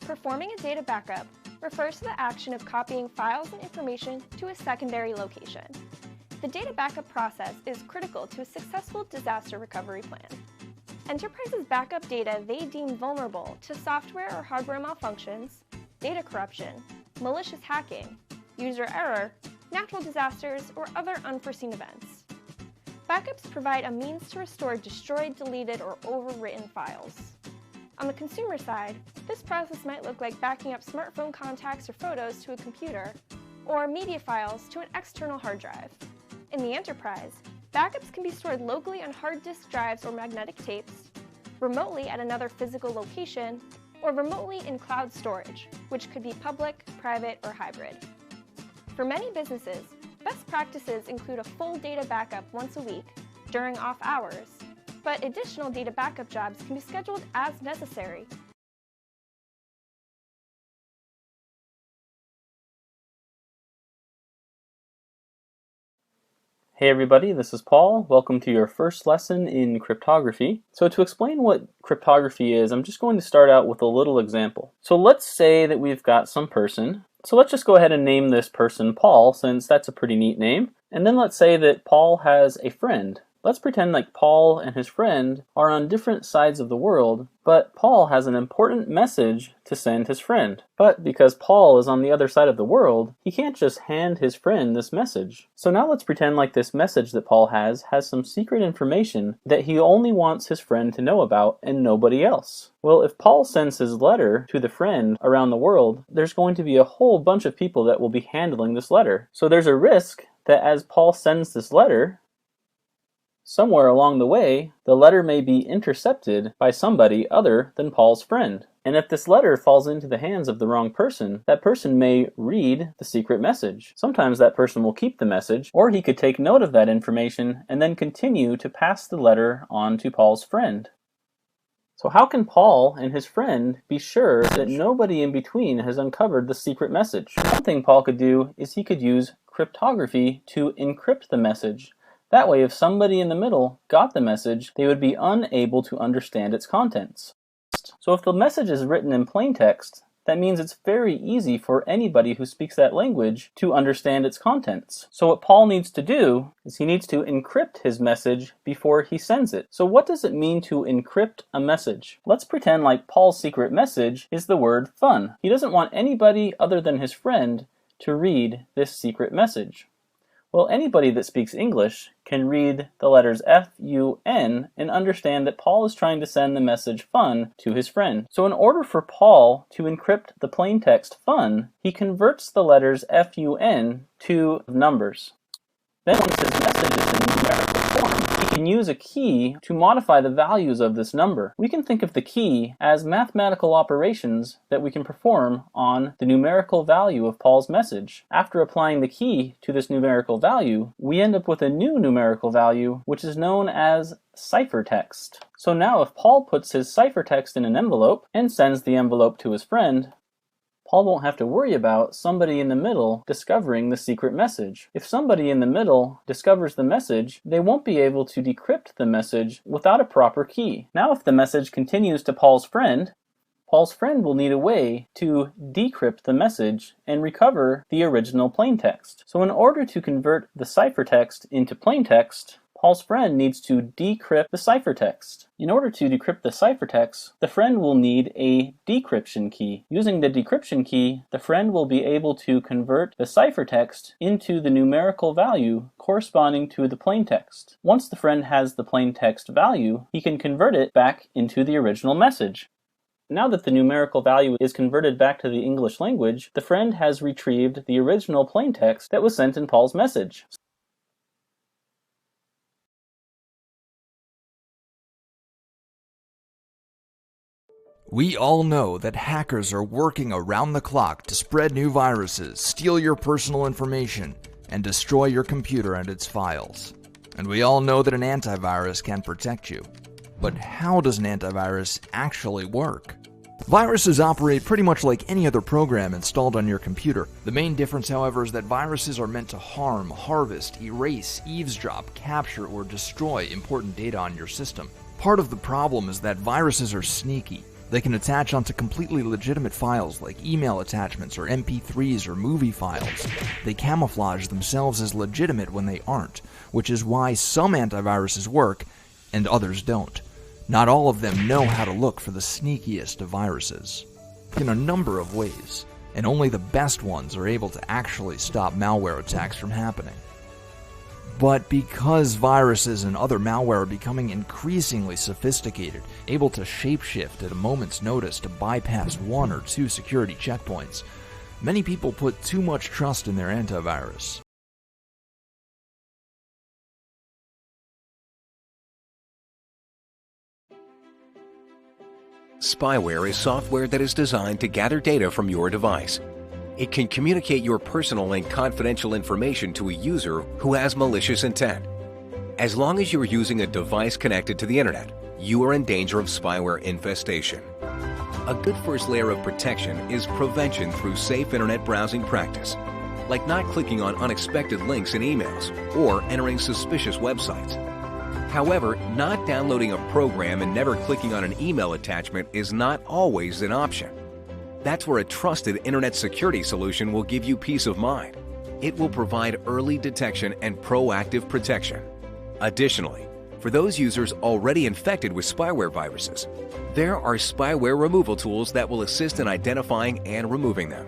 Performing a data backup refers to the action of copying files and information to a secondary location. The data backup process is critical to a successful disaster recovery plan. Enterprises back up data they deem vulnerable to software or hardware malfunctions, data corruption, malicious hacking, user error, natural disasters, or other unforeseen events. Backups provide a means to restore destroyed, deleted, or overwritten files. On the consumer side, this process might look like backing up smartphone contacts or photos to a computer, or media files to an external hard drive. In the enterprise, backups can be stored locally on hard disk drives or magnetic tapes, remotely at another physical location, or remotely in cloud storage, which could be public, private, or hybrid. For many businesses, best practices include a full data backup once a week during off hours, but additional data backup jobs can be scheduled as necessary. Hey everybody, this is Paul. Welcome to your first lesson in cryptography. So to explain what cryptography is, I'm just going to start out with a little example. So let's say that we've got some person. So let's just go ahead and name this person Paul, since that's a pretty neat name. And then let's say that Paul has a friend. Let's pretend like Paul and his friend are on different sides of the world, but Paul has an important message to send his friend. But because Paul is on the other side of the world, he can't just hand his friend this message. So now let's pretend like this message that Paul has some secret information that he only wants his friend to know about and nobody else. Well, if Paul sends his letter to the friend around the world, there's going to be a whole bunch of people that will be handling this letter. So there's a risk that as Paul sends this letter, somewhere along the way, the letter may be intercepted by somebody other than Paul's friend. And if this letter falls into the hands of the wrong person, that person may read the secret message. Sometimes that person will keep the message, or he could take note of that information and then continue to pass the letter on to Paul's friend. So how can Paul and his friend be sure that nobody in between has uncovered the secret message? One thing Paul could do is he could use cryptography to encrypt the message. That way, if somebody in the middle got the message, they would be unable to understand its contents. So if the message is written in plain text, that means it's very easy for anybody who speaks that language to understand its contents. So what Paul needs to do is he needs to encrypt his message before he sends it. So what does it mean to encrypt a message? Let's pretend like Paul's secret message is the word fun. He doesn't want anybody other than his friend to read this secret message. Well, anybody that speaks English can read the letters F-U-N and understand that Paul is trying to send the message fun to his friend. So in order for Paul to encrypt the plain text fun, he converts the letters F-U-N to numbers. Then once his message is in numerical form, he can use a key to modify the values of this number. We can think of the key as mathematical operations that we can perform on the numerical value of Paul's message. After applying the key to this numerical value, we end up with a new numerical value, which is known as ciphertext. So now if Paul puts his ciphertext in an envelope and sends the envelope to his friend, Paul won't have to worry about somebody in the middle discovering the secret message. If somebody in the middle discovers the message, they won't be able to decrypt the message without a proper key. Now if the message continues to Paul's friend will need a way to decrypt the message and recover the original plaintext. So in order to convert the ciphertext into plaintext, Paul's friend needs to decrypt the ciphertext. In order to decrypt the ciphertext, the friend will need a decryption key. Using the decryption key, the friend will be able to convert the ciphertext into the numerical value corresponding to the plaintext. Once the friend has the plaintext value, he can convert it back into the original message. Now that the numerical value is converted back to the English language, the friend has retrieved the original plaintext that was sent in Paul's message. We all know that hackers are working around the clock to spread new viruses, steal your personal information, and destroy your computer and its files. And we all know that an antivirus can protect you. But how does an antivirus actually work? Viruses operate pretty much like any other program installed on your computer. The main difference, however, is that viruses are meant to harm, harvest, erase, eavesdrop, capture, or destroy important data on your system. Part of the problem is that viruses are sneaky. They can attach onto completely legitimate files like email attachments or MP3s or movie files. They camouflage themselves as legitimate when they aren't, which is why some antiviruses work and others don't. Not all of them know how to look for the sneakiest of viruses. In a number of ways, and only the best ones are able to actually stop malware attacks from happening. But because viruses and other malware are becoming increasingly sophisticated, able to shapeshift at a moment's notice to bypass 1 or 2 security checkpoints, many people put too much trust in their antivirus. Spyware is software that is designed to gather data from your device. It can communicate your personal and confidential information to a user who has malicious intent. As long as you're using a device connected to the internet, you are in danger of spyware infestation. A good first layer of protection is prevention through safe internet browsing practice, like not clicking on unexpected links in emails or entering suspicious websites. However, not downloading a program and never clicking on an email attachment is not always an option. That's where a trusted internet security solution will give you peace of mind. It will provide early detection and proactive protection. Additionally, for those users already infected with spyware viruses, there are spyware removal tools that will assist in identifying and removing them.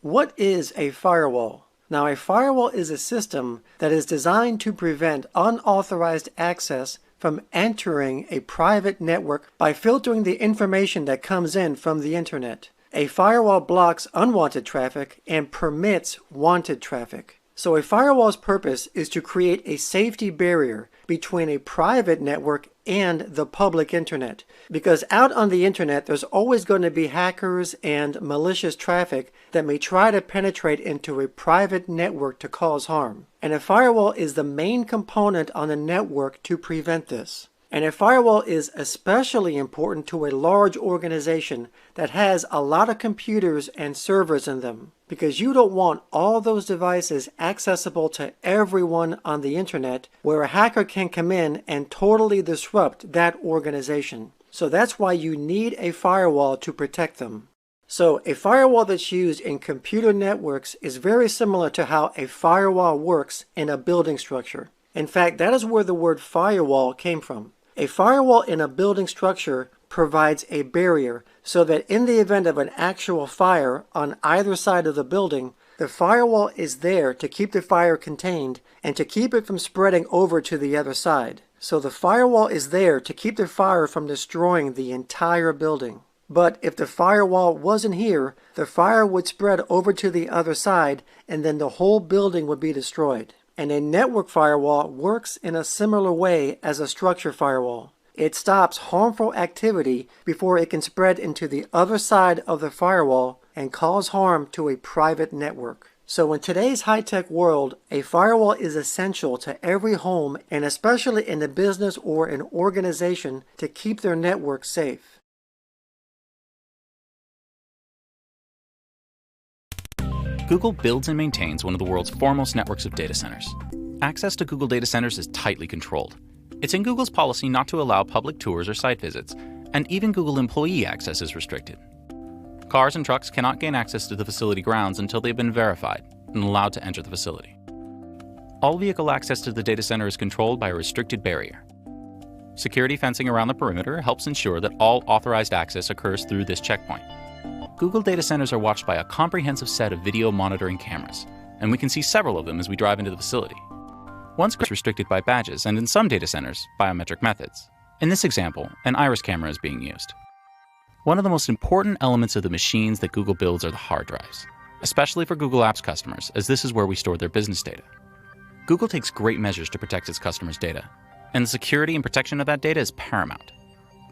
What is a firewall? Now, a firewall is a system that is designed to prevent unauthorized access from entering a private network by filtering the information that comes in from the internet. A firewall blocks unwanted traffic and permits wanted traffic. So a firewall's purpose is to create a safety barrier between a private network and the public internet. Because out on the internet, there's always going to be hackers and malicious traffic that may try to penetrate into a private network to cause harm. And a firewall is the main component on the network to prevent this. And a firewall is especially important to a large organization that has a lot of computers and servers in them, because you don't want all those devices accessible to everyone on the internet where a hacker can come in and totally disrupt that organization. So that's why you need a firewall to protect them. So a firewall that's used in computer networks is very similar to how a firewall works in a building structure. In fact, that is where the word firewall came from. A firewall in a building structure provides a barrier so that in the event of an actual fire on either side of the building, the firewall is there to keep the fire contained and to keep it from spreading over to the other side. So the firewall is there to keep the fire from destroying the entire building. But if the firewall wasn't here, the fire would spread over to the other side and then the whole building would be destroyed. And a network firewall works in a similar way as a structure firewall. It stops harmful activity before it can spread into the other side of the firewall and cause harm to a private network. So in today's high-tech world, a firewall is essential to every home and especially in a business or an organization to keep their network safe. Google builds and maintains one of the world's foremost networks of data centers. Access to Google data centers is tightly controlled. It's in Google's policy not to allow public tours or site visits, and even Google employee access is restricted. Cars and trucks cannot gain access to the facility grounds until they've been verified and allowed to enter the facility. All vehicle access to the data center is controlled by a restricted barrier. Security fencing around the perimeter helps ensure that all authorized access occurs through this checkpoint. Google data centers are watched by a comprehensive set of video monitoring cameras, and we can see several of them as we drive into the facility. One screen is restricted by badges, and in some data centers, biometric methods. In this example, an iris camera is being used. One of the most important elements of the machines that Google builds are the hard drives, especially for Google Apps customers, as this is where we store their business data. Google takes great measures to protect its customers' data, and the security and protection of that data is paramount.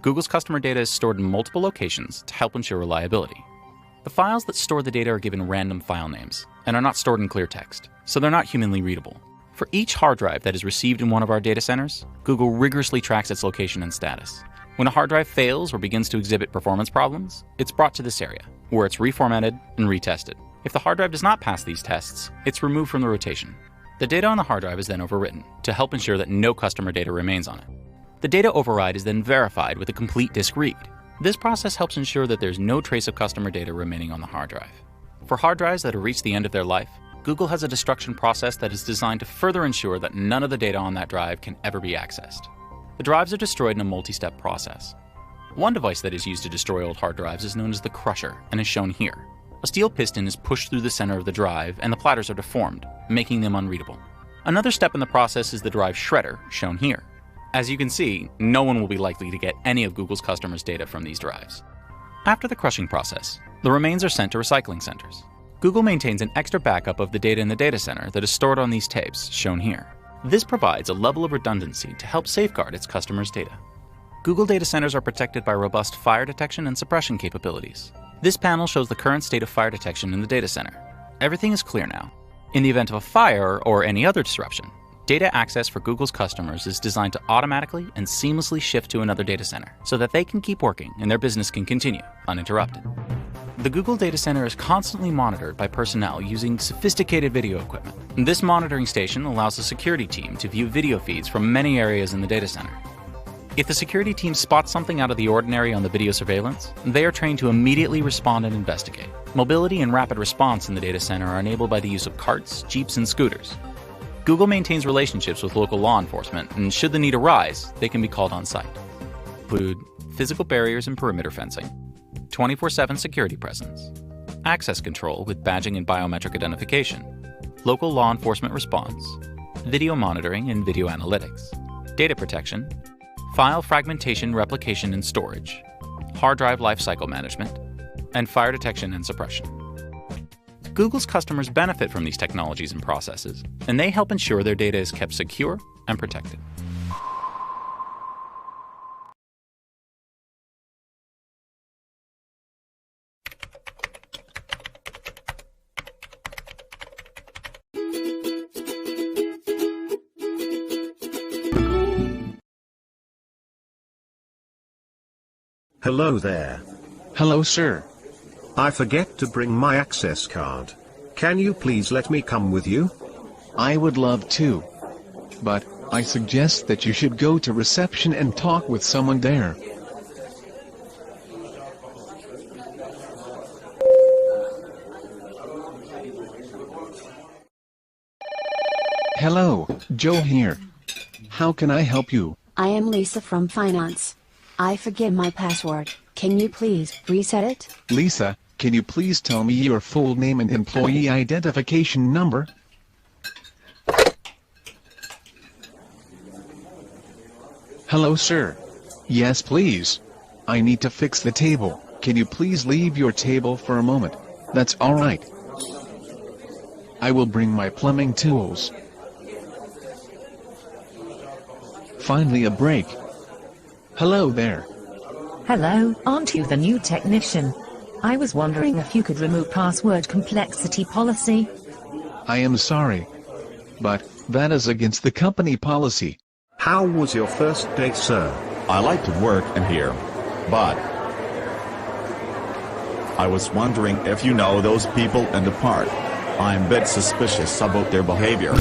Google's customer data is stored in multiple locations to help ensure reliability. The files that store the data are given random file names and are not stored in clear text, so they're not humanly readable. For each hard drive that is received in one of our data centers, Google rigorously tracks its location and status. When a hard drive fails or begins to exhibit performance problems, it's brought to this area, where it's reformatted and retested. If the hard drive does not pass these tests, it's removed from the rotation. The data on the hard drive is then overwritten to help ensure that no customer data remains on it. The data override is then verified with a complete disk read. This process helps ensure that there's no trace of customer data remaining on the hard drive. For hard drives that have reached the end of their life, Google has a destruction process that is designed to further ensure that none of the data on that drive can ever be accessed. The drives are destroyed in a multi-step process. One device that is used to destroy old hard drives is known as the crusher and is shown here. A steel piston is pushed through the center of the drive and the platters are deformed, making them unreadable. Another step in the process is the drive shredder, shown here. As you can see, no one will be likely to get any of Google's customers' data from these drives. After the crushing process, the remains are sent to recycling centers. Google maintains an extra backup of the data in the data center that is stored on these tapes, shown here. This provides a level of redundancy to help safeguard its customers' data. Google data centers are protected by robust fire detection and suppression capabilities. This panel shows the current state of fire detection in the data center. Everything is clear now. In the event of a fire or any other disruption, data access for Google's customers is designed to automatically and seamlessly shift to another data center so that they can keep working and their business can continue uninterrupted. The Google data center is constantly monitored by personnel using sophisticated video equipment. This monitoring station allows the security team to view video feeds from many areas in the data center. If the security team spots something out of the ordinary on the video surveillance, they are trained to immediately respond and investigate. Mobility and rapid response in the data center are enabled by the use of carts, jeeps, and scooters. Google maintains relationships with local law enforcement, and should the need arise, they can be called on site. Include physical barriers and perimeter fencing, 24/7 security presence, access control with badging and biometric identification, local law enforcement response, video monitoring and video analytics, data protection, file fragmentation, replication, and storage, hard drive lifecycle management, and fire detection and suppression. Google's customers benefit from these technologies and processes, and they help ensure their data is kept secure and protected. Hello there. Hello, sir. I forget to bring my access card. Can you please let me come with you? I would love to. But I suggest that you should go to reception and talk with someone there. Hello, Joe here. How can I help you? I am Lisa from Finance. I forget my password. Can you please reset it? Lisa, can you please tell me your full name and employee identification number? Hello, sir. Yes, please. I need to fix the table. Can you please leave your table for a moment? That's all right. I will bring my plumbing tools. Finally, a break. Hello there. Hello, aren't you the new technician? I was wondering if you could remove password complexity policy. I am sorry, but that is against the company policy. How was your first day, sir? I like to work in here, but I was wondering if you know those people in the park. I'm a bit suspicious about their behavior.